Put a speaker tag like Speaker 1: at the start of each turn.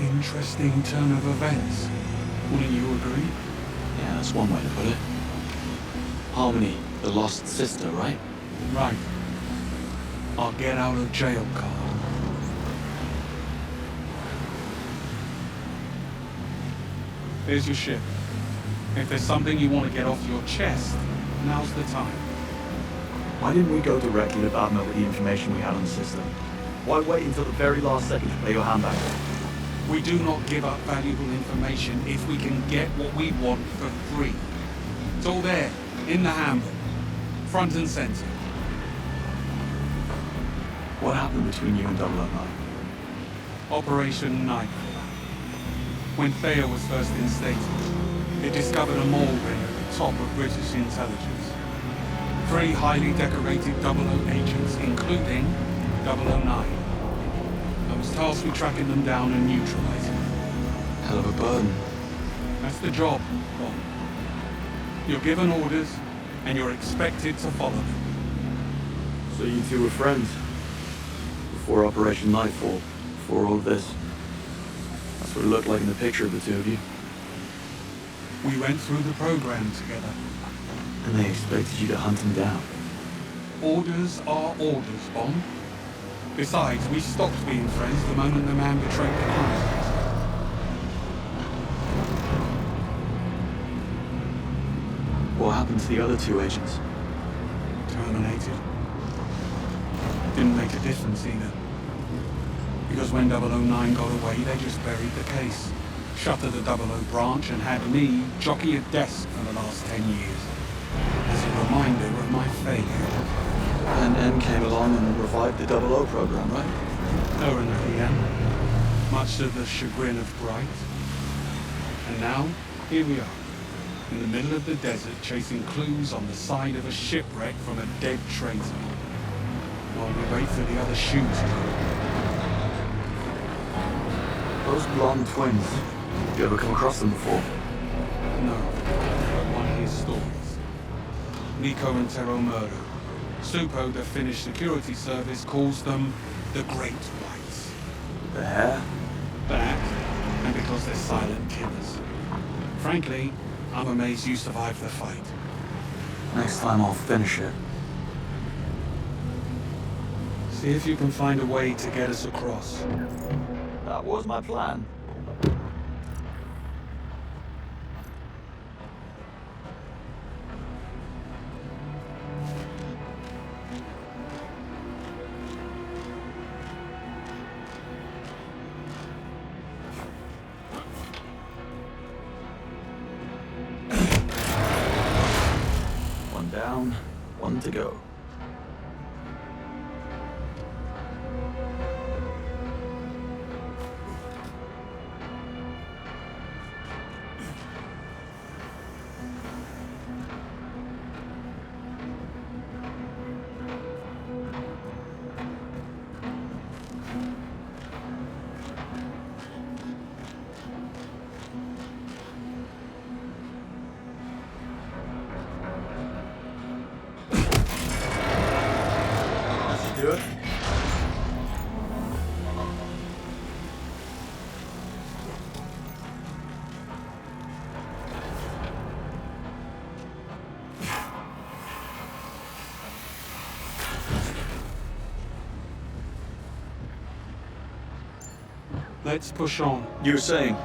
Speaker 1: interesting turn of events. Wouldn't you agree?
Speaker 2: Yeah, that's one way to put it. Harmony, the lost sister, right?
Speaker 1: Right. Our get out of jail card. Here's your ship. If there's something you want to get off your chest, now's the time.
Speaker 3: Why didn't we go directly to Badmer with the information we had on the system? Why wait until the very last second to play your hand back?
Speaker 1: We do not give up valuable information if we can get what we want for free. It's all there, in the handbook. Front and center.
Speaker 3: What happened between you and 009?
Speaker 1: Operation Nightfall. When Thea was first instated, it discovered a mole ring at the top of British intelligence. 3 highly decorated 00 agents, including 009. I was tasked with tracking them down and neutralizing them.
Speaker 2: Hell of a burden.
Speaker 1: That's the job, Bond. You're given orders, and you're expected to follow them.
Speaker 3: So you two were friends? Before Operation Nightfall? Before all of this? That's what it looked like in the picture of the two of you.
Speaker 1: We went through the program together.
Speaker 3: And they expected you to hunt him down.
Speaker 1: Orders are orders, Bond. Besides, we stopped being friends the moment the man betrayed the client.
Speaker 3: What happened to the other 2 agents?
Speaker 1: Terminated. Didn't make a difference either. Because when 009 got away, they just buried the case. Shuttered the 00 branch and had me jockey a desk for the last 10 years. As a reminder of my failure.
Speaker 2: And M came along and revived the 00 program, right?
Speaker 1: Currently, much to the chagrin of Bright. And now, here we are, in the middle of the desert, chasing clues on the side of a shipwreck from a dead traitor. While we wait for the other shoe to drop.
Speaker 3: Those blonde twins. You ever come across them before?
Speaker 1: No, but one hears stories. Nico and Tero murder. Supo, the Finnish security service, calls them the Great Whites.
Speaker 3: The hair?
Speaker 1: That, and because they're silent killers. Frankly, I'm amazed you survived the fight.
Speaker 3: Next time I'll finish it.
Speaker 1: See if you can find a way to get us across.
Speaker 3: That was my plan. One down, one to go. Do it.
Speaker 1: Let's push on.
Speaker 3: You were saying?